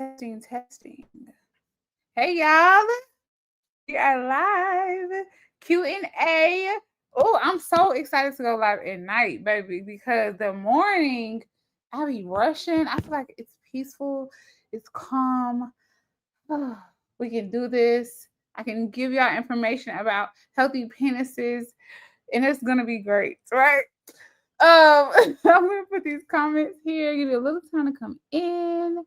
Testing, testing. Hey y'all, we are live. Q&A. Oh, I'm so excited to go live at night, baby, because the morning I be rushing. I feel like it's peaceful, it's calm. We can do this. I can give y'all information about healthy penises, and it's gonna be great, right? I'm gonna put these comments here, give you a little time to come in.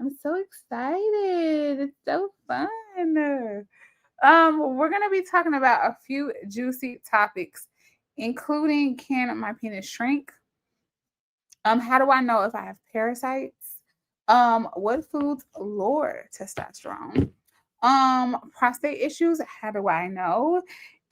I'm so excited. It's so fun. We're gonna be talking about a few juicy topics, including can my penis shrink? How do I know if I have parasites? What foods lower testosterone? Prostate issues, how do I know?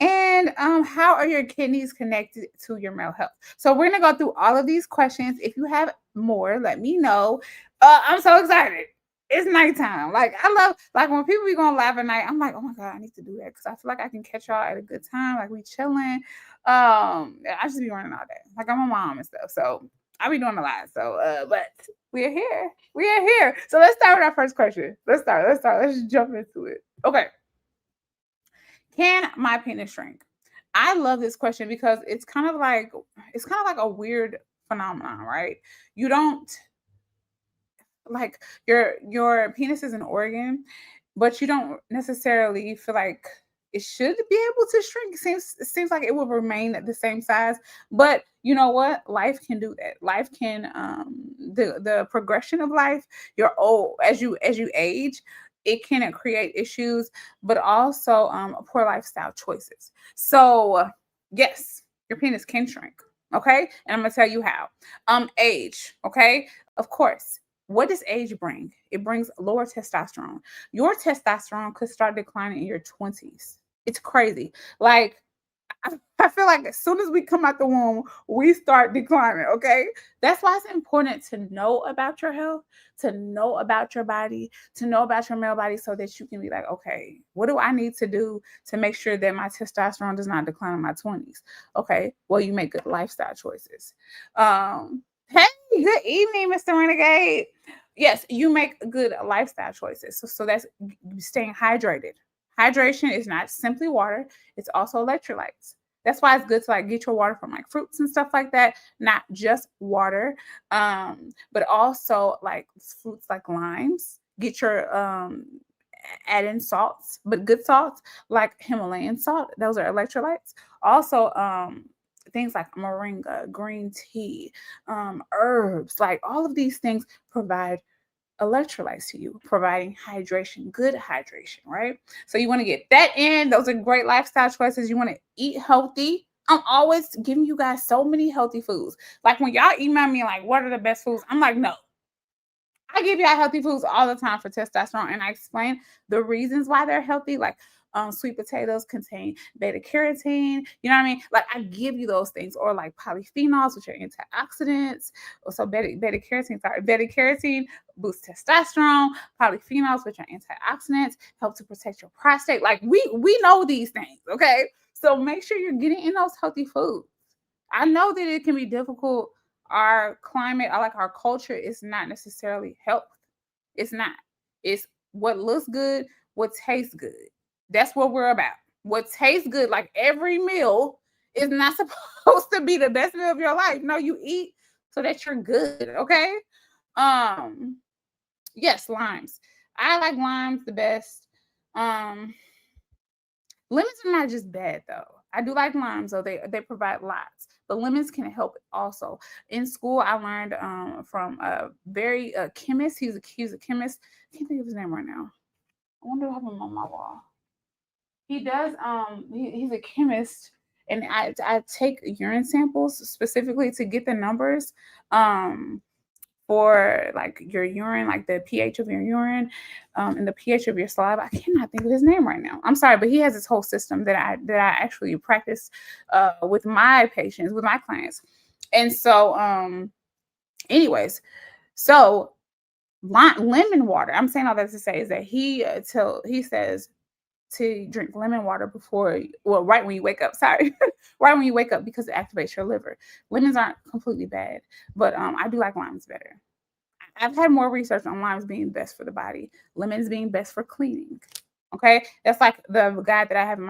And how are your kidneys connected to your male health? So we're gonna go through all of these questions. If you have more, let me know. I'm so excited. It's nighttime. Like I love like when people be going live at night, I'm like, oh my God, I need to do that because I feel like I can catch y'all at a good time. Like we chilling. I just be running all day. Like I'm a mom and stuff. So I be doing a lot. So but we are here. We are here. So let's start with our first question. Let's start. Let's just jump into it. Okay. Can my penis shrink? I love this question because it's kind of like a weird phenomenon, right? You don't like your penis is an organ, but you don't necessarily feel like it should be able to shrink. It seems like it will remain at the same size, but you know what? Life can do that. Life can the progression of life. You're old as you age. It can create issues, but also poor lifestyle choices. So yes, your penis can shrink. Okay, and I'm gonna tell you how. Age. Okay, of course. What does age bring? It brings lower testosterone. Your testosterone could start declining in your 20s. It's crazy. Like, I feel like as soon as we come out the womb, we start declining, okay? That's why it's important to know about your health, to know about your body, to know about your male body so that you can be like, okay, what do I need to do to make sure that my testosterone does not decline in my 20s? Okay, well, you make good lifestyle choices. Hey, good evening, Mr. Renegade. Yes, you make good lifestyle choices. So that's staying hydrated. Hydration is not simply water, it's also electrolytes. That's why it's good to like get your water from like fruits and stuff like that, not just water, but also like fruits like limes. Get your add in salts, but good salts like Himalayan salt. Those are electrolytes. Also, things like moringa, green tea, herbs, like all of these things provide electrolytes to you, providing hydration, good hydration, right? So you want to get that in. Those are great lifestyle choices. You want to eat healthy. I'm always giving you guys so many healthy foods. Like when y'all email me like, what are the best foods? I'm like, no. I give y'all healthy foods all the time for testosterone, and I explain the reasons why they're healthy. Like sweet potatoes contain beta carotene. You know what I mean? Like I give you those things, or like polyphenols, which are antioxidants. So beta carotene boosts testosterone. Polyphenols, which are antioxidants, help to protect your prostate. Like we know these things, okay? So make sure you're getting in those healthy foods. I know that it can be difficult. Our climate, I like our culture is not necessarily health. It's not. It's what looks good, what tastes good. That's what we're about. What tastes good, like every meal is not supposed to be the best meal of your life. No, you eat so that you're good, okay? Um, yes, limes. I like limes the best. Um, Lemons are not just bad though. I do like limes though. They provide lots, but lemons can help also. In school, I learned from a very chemist. He's a chemist. I can't think of his name right now. I wonder if I have him on my wall. He does. He's a chemist, and I take urine samples specifically to get the numbers. Um, for like your urine, like the pH of your urine, and the pH of your saliva. I cannot think of his name right now. I'm sorry, but he has this whole system that I actually practice with my patients, with my clients. And so, anyways, so lemon water. I'm saying all that to say is that he says to drink lemon water right when you wake up. Sorry, right when you wake up because it activates your liver. Lemons aren't completely bad, but I do like limes better. I've had more research on limes being best for the body, lemons being best for cleaning. Okay, that's like the guide that I have in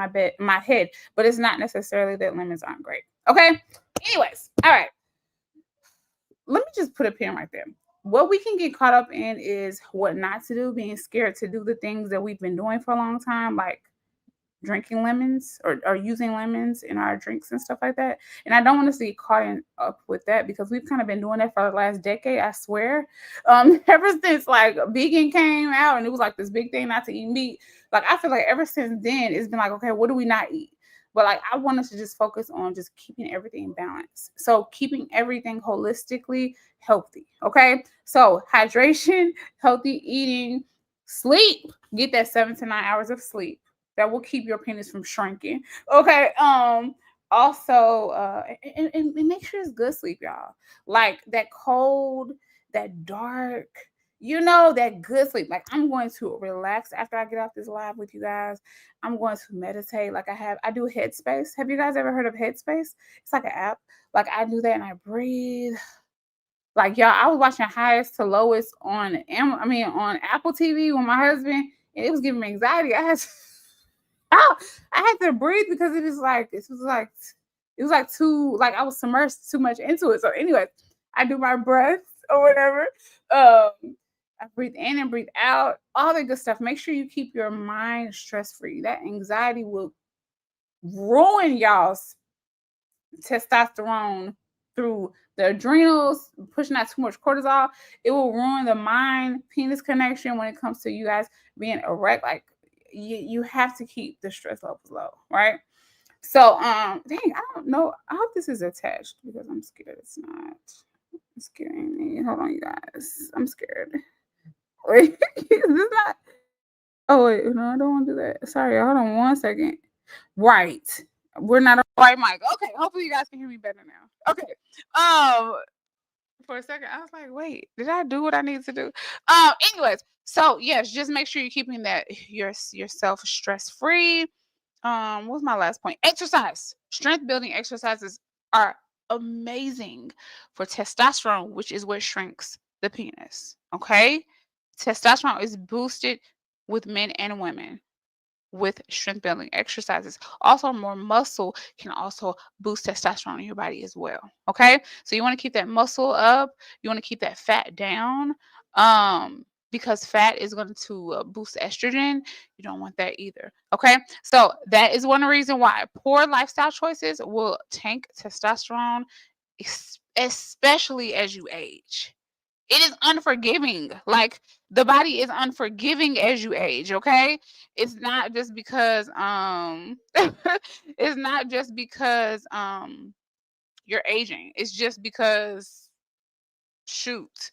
my head, but it's not necessarily that lemons aren't great. Okay, anyways, all right. Let me just put a pin right there. What we can get caught up in is what not to do, being scared to do the things that we've been doing for a long time, like drinking lemons or using lemons in our drinks and stuff like that. And I don't want to see caught up with that because we've kind of been doing that for the last decade, I swear. Ever since like vegan came out and it was like this big thing not to eat meat, like I feel like ever since then it's been like, okay, what do we not eat? But like I want us to just focus on just keeping everything balanced. So keeping everything holistically healthy. Okay. So hydration, healthy eating, sleep. Get that 7 to 9 hours of sleep that will keep your penis from shrinking. Okay. Also, and make sure it's good sleep, y'all. Like that cold, that dark, that good sleep. Like I'm going to relax after I get off this live with you guys. I'm going to meditate. Like I do Headspace. Have you guys ever heard of Headspace? It's like an app. Like I do that and I breathe. Like y'all, I was watching highest to lowest on on Apple TV with my husband, and it was giving me anxiety. I had to breathe because it was like too like I was submersed too much into it. So anyway, I do my breath or whatever. I breathe in and breathe out, all the good stuff. Make sure you keep your mind stress free. That anxiety will ruin y'all's testosterone through the adrenals, pushing out too much cortisol. It will ruin the mind penis connection when it comes to you guys being erect. Like you have to keep the stress levels low, right? So dang, I don't know. I hope this is attached because I'm scared it's not. It's scaring me. Hold on, you guys. I'm scared. Wait, is this not? Oh wait, no, I don't want to do that. Sorry, hold on 1 second. Right. We're not a right mic. Okay, hopefully you guys can hear me better now. Okay. For a second, I was like, wait, did I do what I need to do? Anyways, so yes, just make sure you're keeping that yourself stress free. What was my last point? Exercise. Strength building exercises are amazing for testosterone, which is what shrinks the penis. Okay? Testosterone is boosted with men and women with strength building exercises. Also, more muscle can also boost testosterone in your body as well. Okay, so you want to keep that muscle up. You want to keep that fat down. Because fat is going to boost estrogen. You don't want that either. Okay, so that is one reason why poor lifestyle choices will tank testosterone, especially as you age. It is unforgiving. Like the body is unforgiving as you age, okay? It's not just because it's not just because you're aging. It's just because shoot,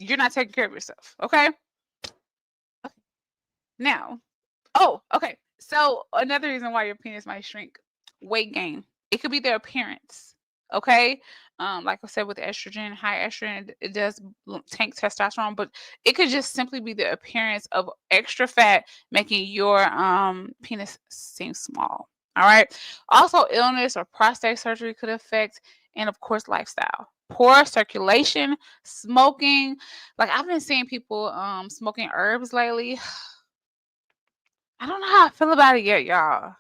you're not taking care of yourself, okay? Now, okay. So another reason why your penis might shrink, weight gain. It could be their appearance. Okay. Like I said, with estrogen, high estrogen, it does tank testosterone, but it could just simply be the appearance of extra fat making your penis seem small. All right. Also, illness or prostate surgery could affect, and of course, lifestyle. Poor circulation, smoking. Like I've been seeing people smoking herbs lately. I don't know how I feel about it yet, y'all.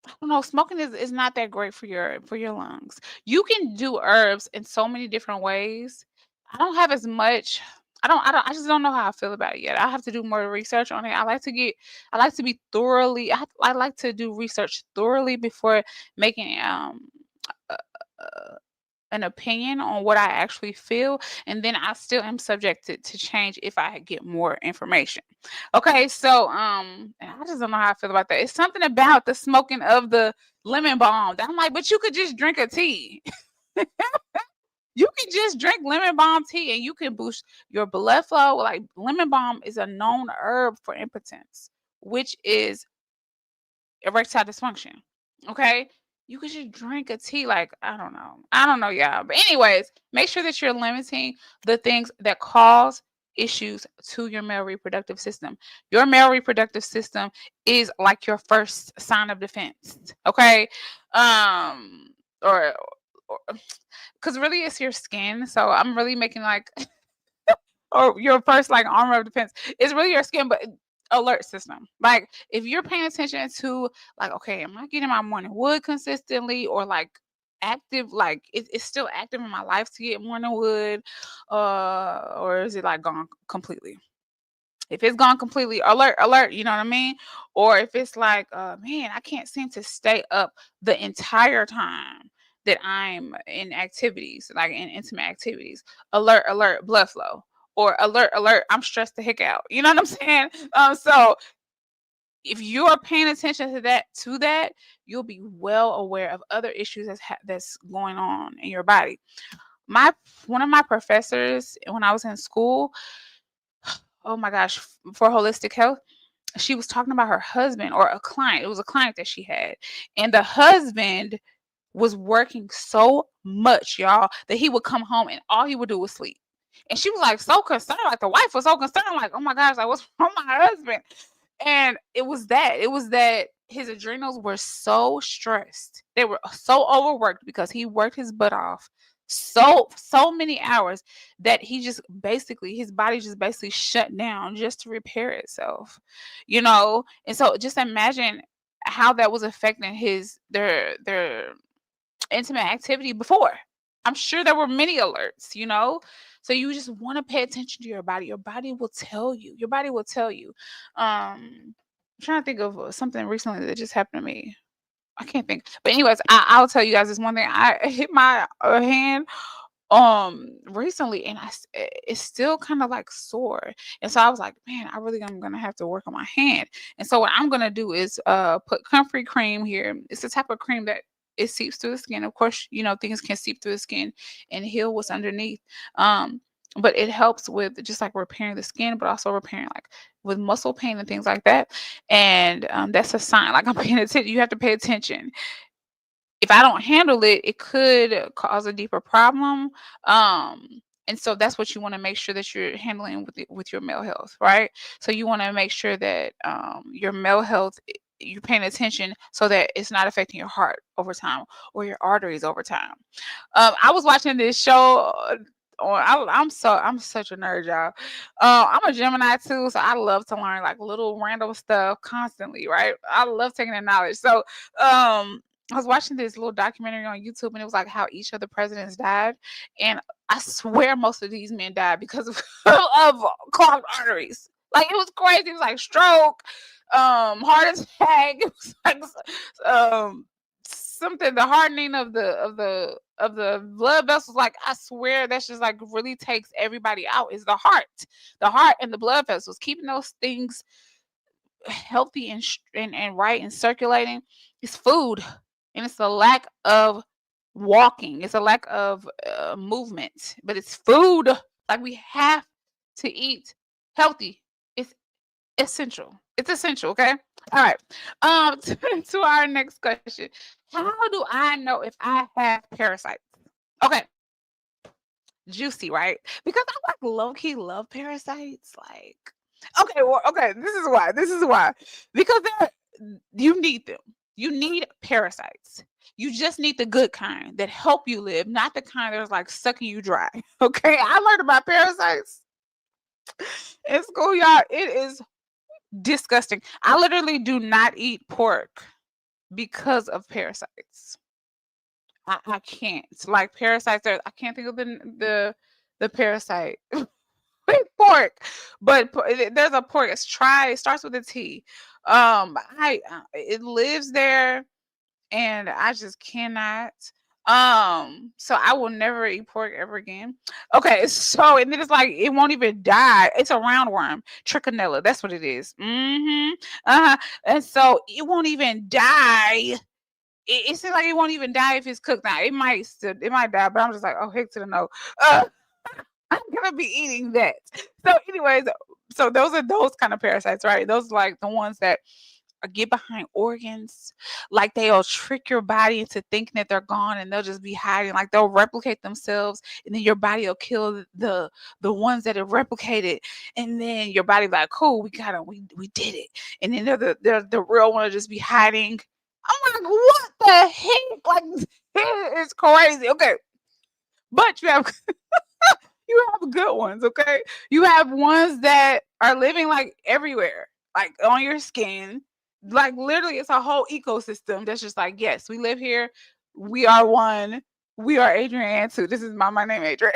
I don't know. Smoking is not that great for your lungs. You can do herbs in so many different ways. I don't have as much. I just don't know how I feel about it yet. I have to do more research on it. I like to be thoroughly. I like to do research thoroughly before making uh, uh, an opinion on what I actually feel, and then I still am subjected to change if I get more information. Okay, so and I just don't know how I feel about that. It's something about the smoking of the lemon balm that I'm like, but you could just drink a tea. You can just drink lemon balm tea and you can boost your blood flow. Like lemon balm is a known herb for impotence, which is erectile dysfunction. Okay. You could just drink a tea. Like, I don't know. I don't know, y'all. But, anyways, make sure that you're limiting the things that cause issues to your male reproductive system. Your male reproductive system is like your first sign of defense. Okay. Or because really it's your skin. So I'm really making like or your first like armor of defense. It's really your skin, but alert system. Like if you're paying attention to like, okay, am I getting my morning wood consistently, or like active, like it's still active in my life to get morning wood, or is it like gone completely? If it's gone completely, alert, alert, you know what I mean? Or if it's like, man, I can't seem to stay up the entire time that I'm in activities, like in intimate activities. Alert, alert, blood flow. Or alert, alert, I'm stressed the heck out. You know what I'm saying? So if you are paying attention to that, you'll be well aware of other issues that's going on in your body. One of my professors when I was in school, oh my gosh, for holistic health, she was talking about her husband or a client. It was a client that she had. And the husband was working so much, y'all, that he would come home and all he would do was sleep. And she was like so concerned, like the wife was so concerned, like, oh my gosh, like what's wrong with my husband? And it was that his adrenals were so stressed. They were so overworked because he worked his butt off so many hours that his body just basically shut down just to repair itself, you know. And so just imagine how that was affecting their intimate activity before. I'm sure there were many alerts, you know. So you just want to pay attention to your body. Your body will tell you. Your body will tell you. I'm trying to think of something recently that just happened to me. I can't think. But anyways, I'll tell you guys this one thing. I hit my hand recently, and it's still kind of like sore. And so I was like, man, I really am gonna have to work on my hand. And so what I'm gonna do is put comfrey cream here. It's the type of cream that it seeps through the skin. Of course, you know, things can seep through the skin and heal what's underneath. But it helps with just like repairing the skin, but also repairing like with muscle pain and things like that. And that's a sign. Like I'm paying attention. You have to pay attention. If I don't handle it, it could cause a deeper problem. And so that's what you want to make sure that you're handling with your male health, right? So you want to make sure that your male health, you're paying attention so that it's not affecting your heart over time or your arteries over time. I was watching this show. I'm such a nerd, y'all. I'm a Gemini too, so I love to learn like little random stuff constantly, right? I love taking in knowledge. So I was watching this little documentary on YouTube, and it was like how each of the presidents died. And I swear most of these men died because of, of clogged arteries. Like it was crazy. It was like stroke, heart attack. It was like something, the hardening of the blood vessels. Like I swear that's just like really takes everybody out is the heart and the blood vessels, keeping those things healthy and right and circulating is food. And it's a lack of walking. It's a lack of movement, but it's food. Like we have to eat healthy. It's essential. It's essential. Okay. All right. To our next question. How do I know if I have parasites? Okay. Juicy, right? Because I like low key love parasites. Like, okay, well, okay. This is why. Because you need them. You need parasites. You just need the good kind that help you live, not the kind that's like sucking you dry. Okay. I learned about parasites in school, y'all. It is disgusting. I literally do not eat pork because of parasites. I can't. Like parasites, I can't think of the parasite. Pork, but there's a pork. It starts with a T. It lives there, and I just cannot. So I will never eat pork ever again. Okay, so and then it's like it won't even die. It's a roundworm, trichinella. That's what it is. And so it won't even die. It seems like it won't even die if it's cooked. Now it might die, but I'm just like, oh heck to the no. I'm gonna be eating that. So, anyways, so those are those kind of parasites, right? Those are like the ones that get behind organs, like they'll trick your body into thinking that they're gone, and they'll just be hiding. Like they'll replicate themselves, and then your body will kill the ones that have replicated, and then your body like, cool, we did it, and then the real one will just be hiding. I'm like, what the heck? Like it's crazy. Okay, but you have You have good ones, okay? You have ones that are living like everywhere, like on your skin. Like literally, it's a whole ecosystem that's just like, yes, we live here. We are one. We are Adrian too. This is my name, Adrian.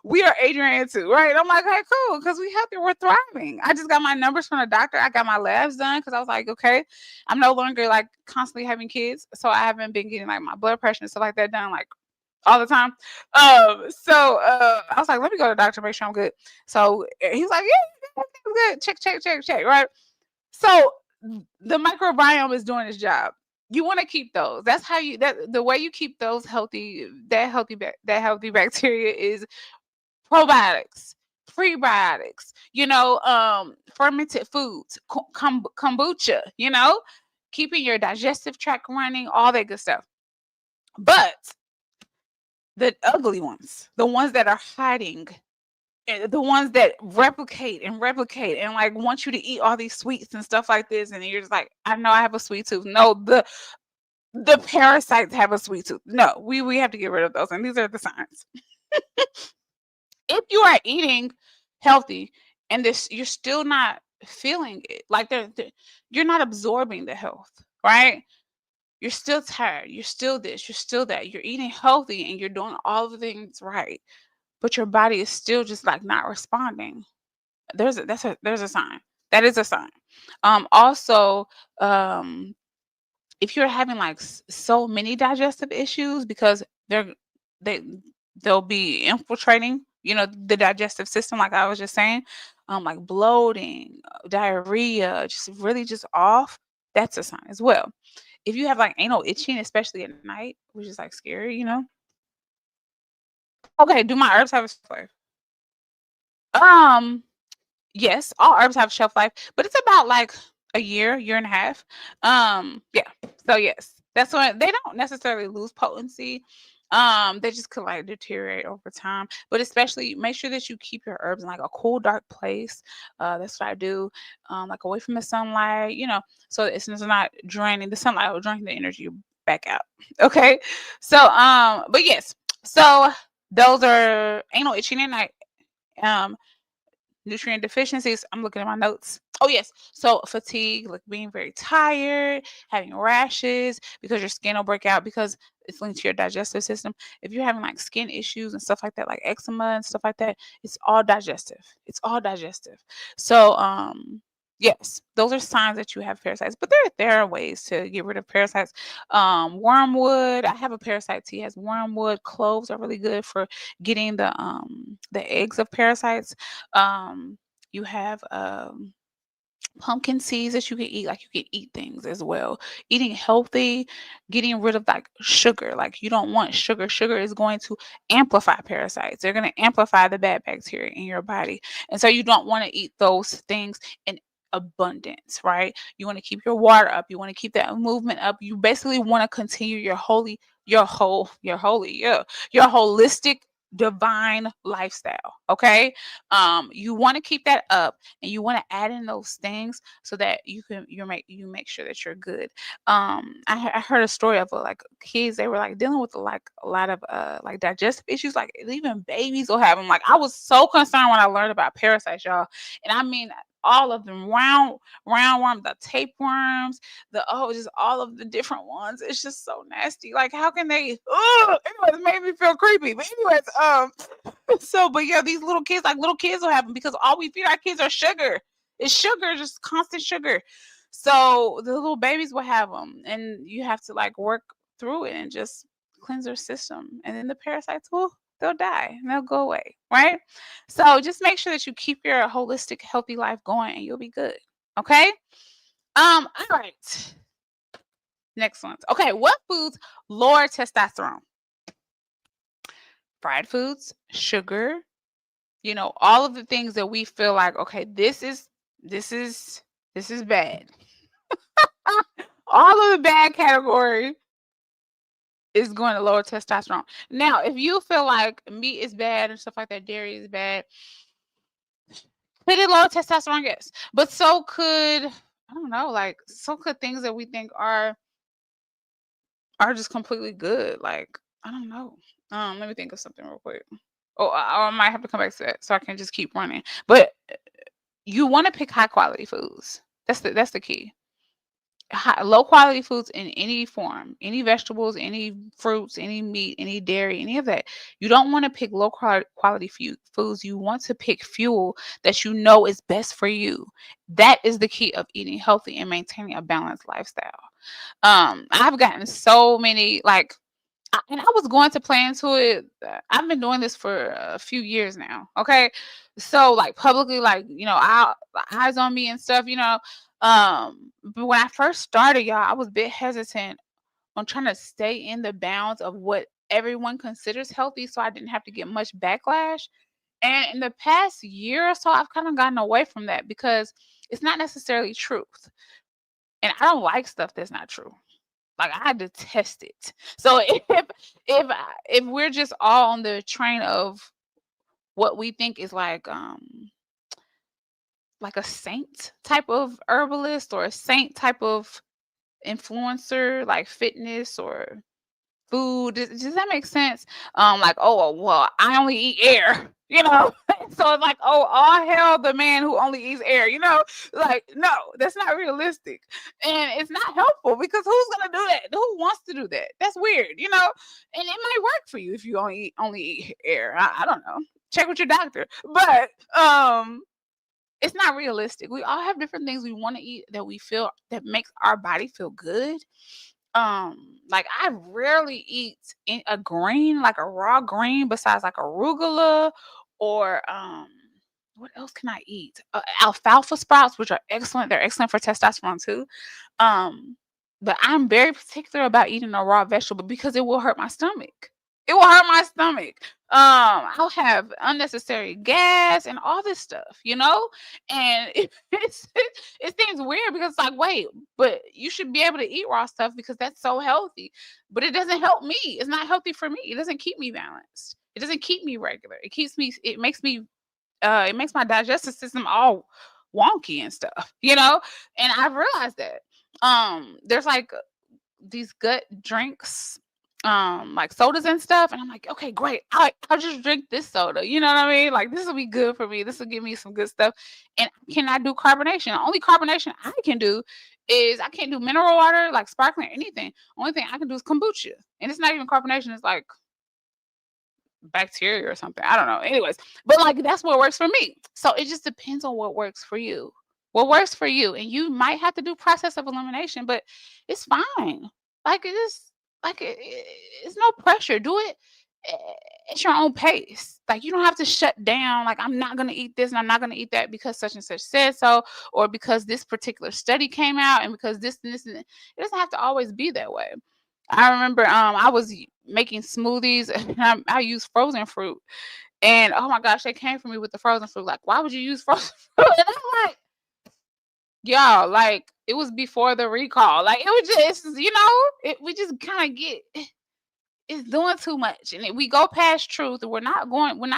We are Adrian too, right? I'm like, hey, cool, because we healthy, we're thriving. I just got my numbers from the doctor. I got my labs done because I was like, okay, I'm no longer like constantly having kids, so I haven't been getting like my blood pressure and stuff like that done like all the time. I was like, let me go to the doctor, make sure I'm good. So he's like, yeah, everything's good. Check, check, check, check, right? So the microbiome is doing its job. You want to keep those. That's how you that the way you keep those healthy, that healthy bacteria is probiotics, prebiotics, fermented foods, kombucha, keeping your digestive tract running, all that good stuff. But the ugly ones, the ones that are hiding, the ones that replicate and like want you to eat all these sweets and stuff like this, and you're just like, I know I have a sweet tooth. No, the parasites have a sweet tooth. No, we have to get rid of those, and these are the signs. If you are eating healthy and this you're still not feeling it, like you're not absorbing the health, right? You're still tired, you're still this, you're still that, you're eating healthy and you're doing all the things right, but your body is still just like not responding. There's a sign. That is a sign. Also, um, if you're having like so many digestive issues because they they'll be infiltrating, the digestive system, like I was just saying, like bloating, diarrhea, just really just off. That's a sign as well. If you have like anal itching, especially at night, which is like scary. Okay, do my herbs have a shelf life? Um, yes, all herbs have shelf life, but it's about like a year and a half. Yeah. So yes, that's when they don't necessarily lose potency. They just could like deteriorate over time. But especially make sure that you keep your herbs in like a cool, dark place. That's what I do. Like away from the sunlight, so it's not draining the sunlight will drain the energy back out. Okay. So but yes, so those are anal itching at night. Um, Nutrient deficiencies. I'm looking at my notes. Oh yes. So fatigue, like being very tired, having rashes because your skin will break out because it's linked to your digestive system. If you're having like skin issues and stuff like that, like eczema and stuff like that, it's all digestive. It's all digestive. So yes, those are signs that you have parasites. But there are ways to get rid of parasites. Wormwood. I have a parasite tea. It has wormwood. Cloves are really good for getting the eggs of parasites. You have pumpkin seeds that you can eat. Like you can eat things as well. Eating healthy, getting rid of like sugar. Like you don't want sugar. Sugar is going to amplify parasites. They're going to amplify the bad bacteria in your body. And so you don't want to eat those things in abundance, right? You want to keep your water up. You want to keep that movement up. You basically want to continue your holistic divine lifestyle. Okay. You want to keep that up and you want to add in those things so that you make sure that you're good. I heard a story of like kids, they were like dealing with like a lot of like digestive issues, like even babies will have them. Like I was so concerned when I learned about parasites, y'all. And I mean all of them, round worms, the tapeworms, just all of the different ones. It's just so nasty. Like how can they anyways, it made me feel creepy. But anyways, but yeah, these little kids will have them because all we feed our kids are sugar. It's sugar, just constant sugar. So the little babies will have them, and you have to like work through it and just cleanse their system, and then the parasites they'll die and they'll go away, right? So just make sure that you keep your holistic, healthy life going, and you'll be good. Okay. All right. Next ones. Okay, what foods lower testosterone? Fried foods, sugar, all of the things that we feel like, okay, this is bad. All of the bad category is going to lower testosterone. Now, if you feel like meat is bad and stuff like that, dairy is bad, could it lower testosterone? Yes. But so could, I don't know, like so could things that we think are just completely good. Like, I don't know. Let me think of something real quick. or I might have to come back to that so I can just keep running. But you want to pick high quality foods. That's the key. Low quality foods in any form, any vegetables, any fruits, any meat, any dairy, any of that. You don't want to pick low quality foods. You want to pick fuel that you know is best for you. That is the key of eating healthy and maintaining a balanced lifestyle. I've gotten so many and I was going to play into it. I've been doing this for a few years now. Okay. So like publicly, eyes on me and stuff, but when I first started, y'all, I was a bit hesitant on trying to stay in the bounds of what everyone considers healthy so I didn't have to get much backlash. And in the past year or so, I've kind of gotten away from that because it's not necessarily truth. And I don't like stuff that's not true. Like I detest it. So if we're just all on the train of what we think is like a saint type of herbalist or a saint type of influencer, like fitness or food. Does that make sense? Like, oh well, I only eat air, So it's like, oh, all hell the man who only eats air, Like, no, that's not realistic. And it's not helpful because who's gonna do that? Who wants to do that? That's weird. And it might work for you if you only eat air. I don't know. Check with your doctor. But it's not realistic. We all have different things we want to eat that we feel that makes our body feel good. Like I rarely eat a green, like a raw green, besides like arugula or what else can I eat? Alfalfa sprouts, which are excellent. They're excellent for testosterone too. But I'm very particular about eating a raw vegetable because it will hurt my stomach. It will hurt my stomach. I'll have unnecessary gas and all this stuff. And it seems weird because it's like, wait, but you should be able to eat raw stuff because that's so healthy. But it doesn't help me. It's not healthy for me. It doesn't keep me balanced. It doesn't keep me regular. It makes my digestive system all wonky and stuff. And I've realized that. There's like these gut drinks, like sodas and stuff, and I'm like, okay, great. I'll just drink this soda. You know what I mean? Like this will be good for me. This will give me some good stuff. And I cannot do carbonation. The only carbonation I can do is I can't do mineral water, like sparkling or anything. Only thing I can do is kombucha. And it's not even carbonation, it's like bacteria or something. I don't know. Anyways, but like that's what works for me. So it just depends on what works for you. What works for you. And you might have to do process of elimination, but it's fine. Like it is it's no pressure. Do it at your own pace. Like you don't have to shut down. Like I'm not gonna eat this and I'm not gonna eat that because such and such said so, or because this particular study came out and because this and this and it doesn't have to always be that way. I remember I was making smoothies and I used frozen fruit. And oh my gosh, they came for me with the frozen fruit. Like, why would you use frozen fruit? And I'm like, y'all, like it was before the recall. Like it was just, we just kind of get it's doing too much. And we go past truth. We're not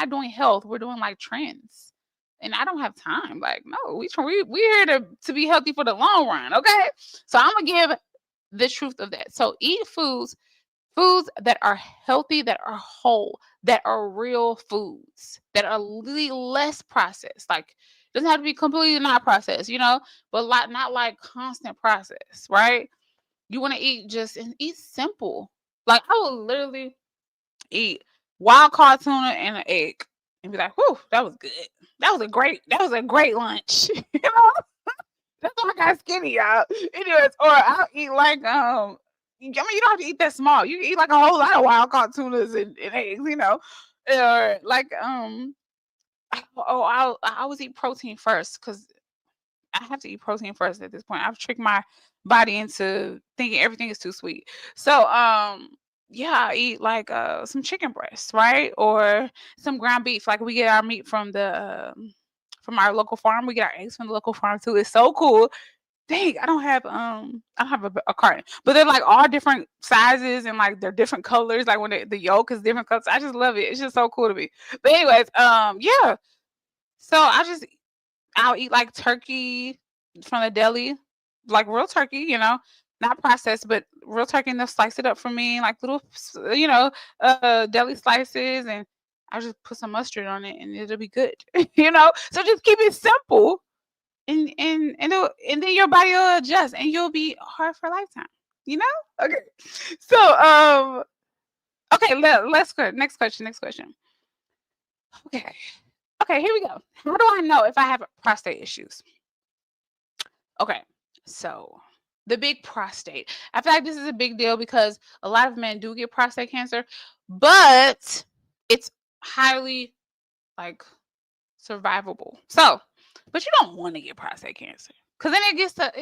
doing health. We're doing like trends. And I don't have time. Like, no, we here to be healthy for the long run. Okay. So I'm gonna give the truth of that. So eat foods that are healthy, that are whole, that are real foods, that are really less processed. Like it doesn't have to be completely not processed, but not like constant process, right? You want to eat simple. Like I will literally eat wild caught tuna and an egg and be like, whew, that was good. That was a great lunch. That's why I got skinny, y'all. Anyways, or I'll eat like you don't have to eat that small. You can eat like a whole lot of wild caught tunas and eggs. Or like I always eat protein first because I have to eat protein first at this point. I've tricked my body into thinking everything is too sweet. So yeah, I eat like some chicken breasts, right? Or some ground beef. Like we get our meat from our local farm. We get our eggs from the local farm too. It's so cool. Dang, I don't have a carton, but they're like all different sizes and like they're different colors. Like when the yolk is different colors, I just love it. It's just so cool to me. But anyways, yeah. So I'll eat like turkey from the deli, like real turkey, not processed, but real turkey. And they'll slice it up for me, like little, deli slices, and I'll just put some mustard on it and it'll be good. You know? So just keep it simple and then your body will adjust and you'll be hard for a lifetime. You know? Okay. So okay, let's go. Next question. Next question. Okay. Okay, here we go. How do I know if I have prostate issues? Okay, so the big prostate. I feel like this is a big deal because a lot of men do get prostate cancer, but it's highly like survivable. So, but you don't want to get prostate cancer because then it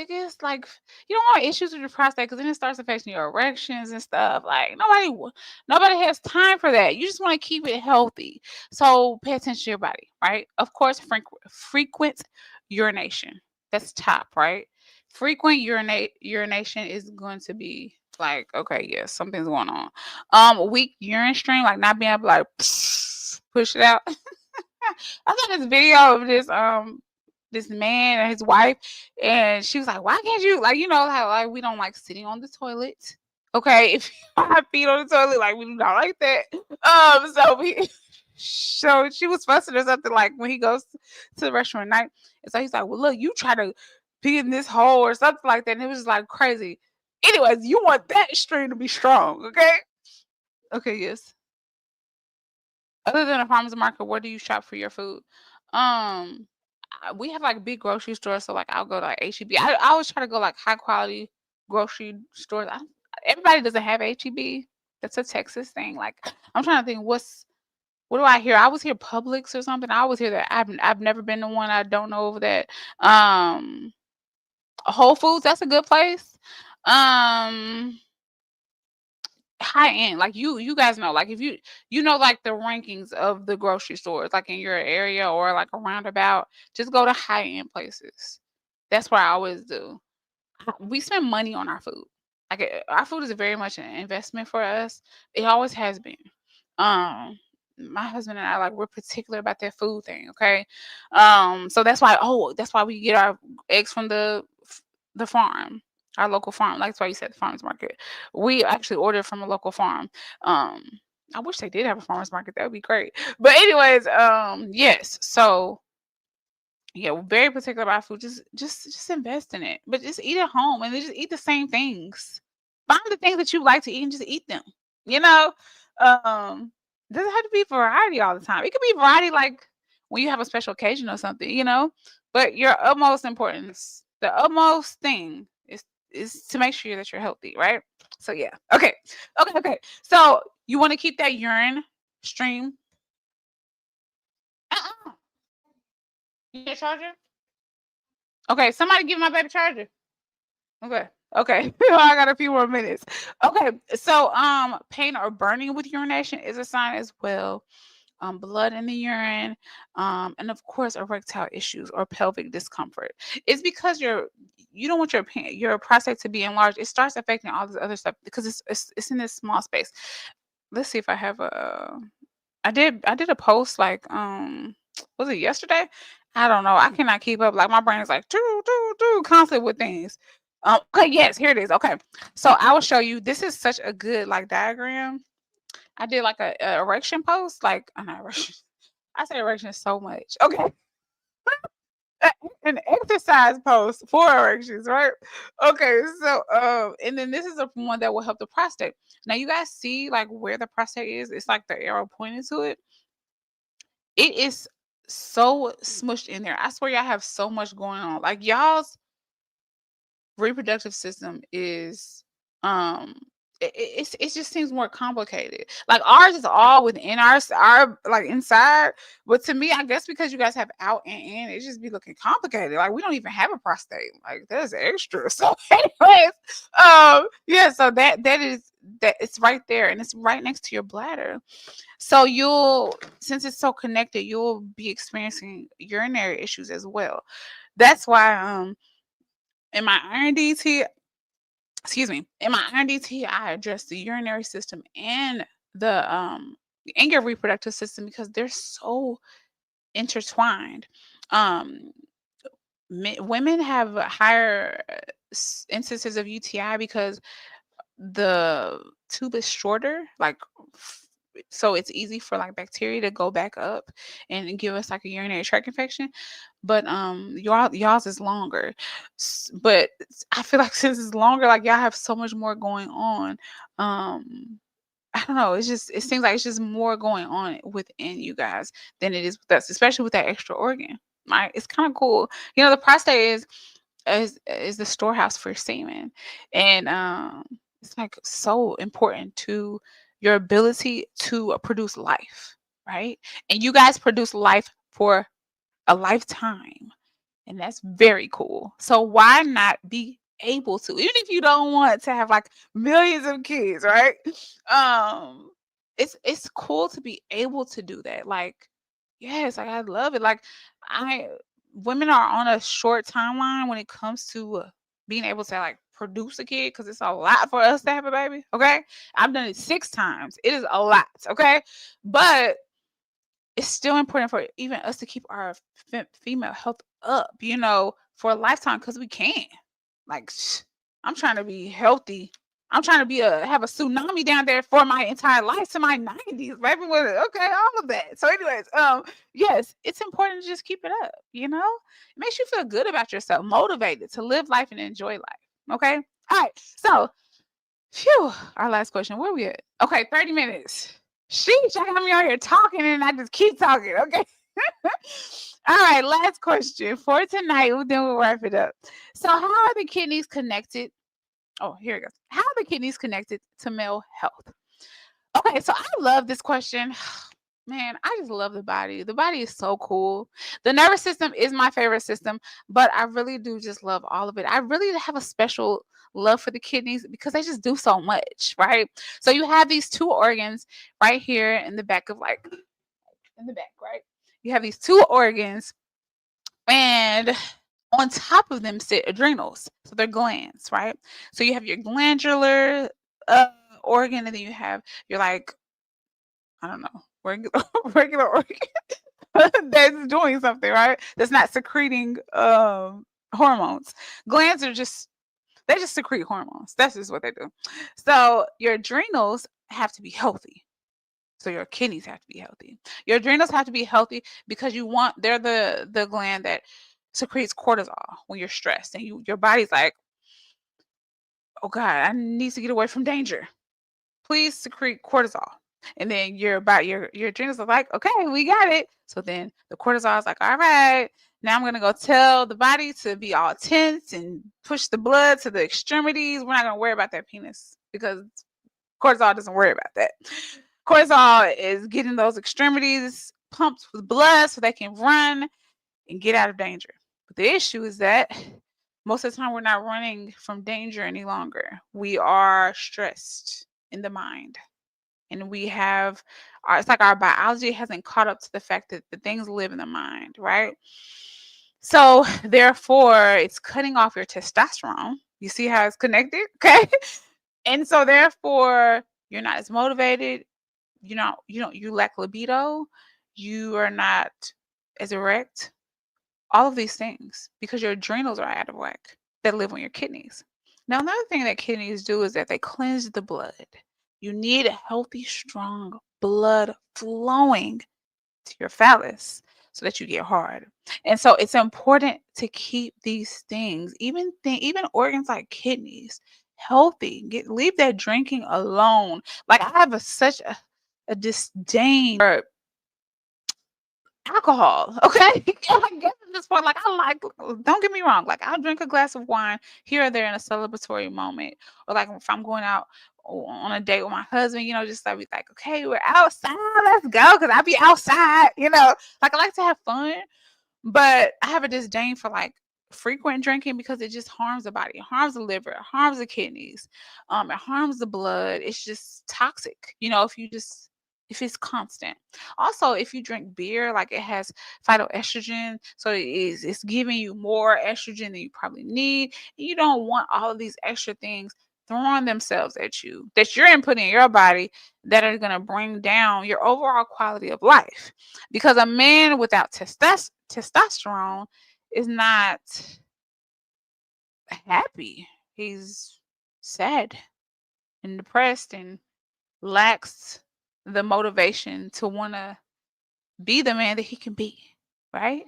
gets like you don't want issues with your prostate because then it starts affecting your erections and stuff. Like nobody has time for that. You just want to keep it healthy. So pay attention to your body, right? Of course, frequent urination. That's top, right? Frequent urination is going to be like, okay, yes, something's going on. Weak urine stream, like not being able to like push it out. I saw this video of this man and his wife, and she was like, "Why can't you like how like we don't like sitting on the toilet? Okay, if you have feet on the toilet, like we do not like that." So she was fussing or something like when he goes to the restroom at night, and so he's like, "Well, look, you try to pee in this hole or something like that," and it was just like crazy. Anyways, you want that string to be strong, okay? Okay, yes. Other than a farmer's market, where do you shop for your food? We have like big grocery stores, so like I'll go to like HEB. I always try to go like high quality grocery stores. Everybody doesn't have HEB. That's a Texas thing. Like I'm trying to think, what do I hear? I always hear Publix or something. I always hear that. I've never been to one. I don't know over that. Um, Whole Foods, that's a good place. Um, High end, like you guys know, like if you know like the rankings of the grocery stores like in your area or like a roundabout, just go to high end places. That's what I always do. We spend money on our food. Like our food is very much an investment for us. It always has been. My husband and I, like, we're particular about that food thing. Okay. So that's why we get our eggs from the farm, our local farm. Like, that's why you said the farmers market. We actually ordered from a local farm. Um, I wish they did have a farmers market. That would be great. But anyways, yes. So yeah, we're very particular about food. Just invest in it, but just eat at home and then just eat the same things. Find the things that you like to eat and just eat them. You know, doesn't have to be variety all the time. It could be variety like when you have a special occasion or something. But your utmost importance, the utmost thing is to make sure that you're healthy, right? So yeah, okay. So you want to keep that urine stream. Uh-uh. You get a charger? Okay, somebody give my baby charger. Okay. Okay. I got a few more minutes. Okay. So pain or burning with urination is a sign as well. Blood in the urine, and of course erectile issues or pelvic discomfort. It's because you don't want your prostate to be enlarged. It starts affecting all this other stuff because it's in this small space. Let's see if I have a I did a post like was it yesterday? I don't know. I cannot keep up. Like my brain is like do constant with things. Okay, yes, here it is. Okay. So I will show you. This is such a good like diagram. I did like a erection post, like an erection. I say erection so much. Okay. An exercise post for erections, right? Okay, so and then this is a one that will help the prostate. Now you guys see like where the prostate is, it's like the arrow pointing to it. It is so smushed in there. I swear y'all have so much going on. Like y'all's reproductive system is um it just seems more complicated. Like ours is all within our like inside, but to me, I guess because you guys have out and in, it just be looking complicated. Like we don't even have a prostate. Like that's extra. So, anyways, yeah. So that it's right there, and it's right next to your bladder. So since it's so connected, you'll be experiencing urinary issues as well. That's why in my iron DT, in my iron DT, I address the urinary system and your reproductive system because they're so intertwined. Um, Women have higher instances of UTI because the tube is shorter, like so it's easy for like bacteria to go back up and give us like a urinary tract infection. But y'all's is longer. But I feel like since it's longer, like y'all have so much more going on. I don't know. It seems like it's just more going on within you guys than it is with us, especially with that extra organ. Right? It's kind of cool. The prostate is the storehouse for semen, and it's like so important to your ability to produce life, right? And you guys produce life for a lifetime, and that's very cool. So why not be able to, even if you don't want to have like millions of kids, right? Um, it's cool to be able to do that. Like, yes, like I love it. Like I women are on a short timeline when it comes to being able to like produce a kid because it's a lot for us to have a baby. Okay. I've done it 6 times. It is a lot. Okay. But it's still important for even us to keep our female health up, for a lifetime because we can. Like, I'm trying to be healthy. I'm trying to have a tsunami down there for my entire life to my 90s, baby. Okay, all of that. So, anyways, yes, it's important to just keep it up. It makes you feel good about yourself, motivated to live life and enjoy life. Okay, all right. So, phew, our last question. Where we at? Okay, 30 minutes. Sheesh, I got me on here talking and I just keep talking. Okay. All right, last question for tonight. Then we'll wrap it up. So, how are the kidneys connected? Oh, here it goes. How are the kidneys connected to male health? Okay, so I love this question. Man, I just love the body. The body is so cool. The nervous system is my favorite system, but I really do just love all of it. I really have a special love for the kidneys because they just do so much, right? So you have these two organs right here in the back of in the back, right? You have these two organs, and on top of them sit adrenals. So they're glands, right? So you have your glandular organ, and then you have your I don't know, regular regular organ that's doing something, right? That's not secreting hormones. Glands are they just secrete hormones. That's just what they do. So your adrenals have to be healthy. So your kidneys have to be healthy. Your adrenals have to be healthy because they're the gland that secretes cortisol when you're stressed and your body's like, oh God, I need to get away from danger. Please secrete cortisol. And then your adrenals are like, okay, we got it. So then the cortisol is like, all right, now I'm gonna go tell the body to be all tense and push the blood to the extremities. We're not gonna worry about that penis because cortisol doesn't worry about that. Cortisol is getting those extremities pumped with blood so they can run and get out of danger. But the issue is that most of the time we're not running from danger any longer. We are stressed in the mind. And it's like our biology hasn't caught up to the fact that the things live in the mind, right? So therefore, it's cutting off your testosterone. You see how it's connected? Okay. And so therefore, you're not as motivated. You lack libido. You are not as erect. All of these things because your adrenals are out of whack that live on your kidneys. Now, another thing that kidneys do is that they cleanse the blood. You need a healthy, strong blood flowing to your phallus so that you get hard. And so it's important to keep these things, even organs like kidneys, healthy. Leave that drinking alone. Like I have such a disdain for alcohol. Okay. I guess at this point, don't get me wrong, like I'll drink a glass of wine here or there in a celebratory moment, or like if I'm going out on a date with my husband, just like be like, okay, we're outside, let's go, because I'll be outside, like I like to have fun, but I have a disdain for like frequent drinking because it just harms the body. It harms the liver, it harms the kidneys, it harms the blood. It's just toxic, if it's constant. Also, if you drink beer, like it has phytoestrogen, so it's giving you more estrogen than you probably need. You don't want all of these extra things throwing themselves at you that you're inputting in your body that are going to bring down your overall quality of life. Because a man without testosterone is not happy. He's sad and depressed and lacks the motivation to want to be the man that he can be, right?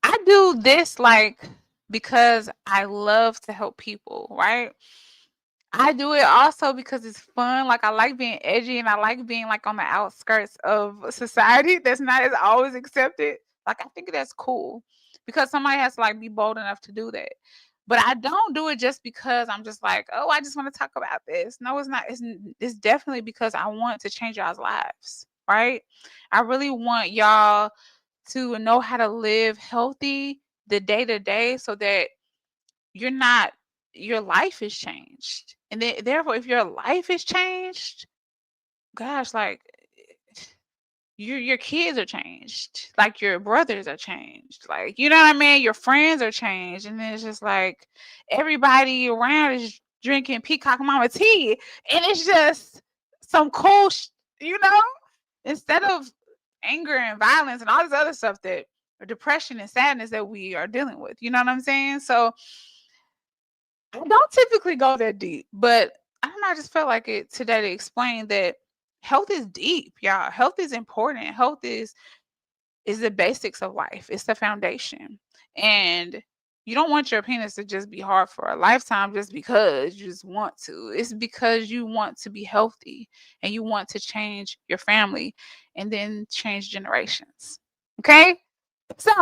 I do this like because I love to help people, right? I do it also because it's fun. Like I like being edgy and I like being like on the outskirts of society that's not as always accepted. Like I think that's cool because somebody has to like be bold enough to do that. But I don't do it just because I'm just like, oh, I just want to talk about this. No, it's not. It's definitely because I want to change y'all's lives, right? I really want y'all to know how to live healthy the day to day so that you're not your life is changed. And then therefore if your life is changed, gosh, like your kids are changed. Like your brothers are changed. Like you know what I mean? Your friends are changed. And then it's just like everybody around is drinking peacock mama tea. And it's just some cool you know? Instead of anger and violence and all this other stuff that or depression and sadness that we are dealing with. You know what I'm saying? So I don't typically go that deep, but I don't know. I just felt like it today to explain that health is deep, y'all. Health is important. Health is the basics of life. It's the foundation, and you don't want your penis to just be hard for a lifetime just because you just want to. It's because you want to be healthy and you want to change your family and then change generations. Okay, so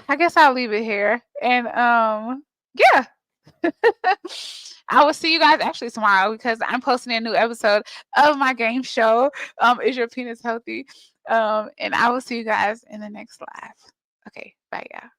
I guess I'll leave it here, and yeah. I will see you guys actually tomorrow because I'm posting a new episode of my game show. Is your penis healthy? And I will see you guys in the next live. Okay, bye, y'all.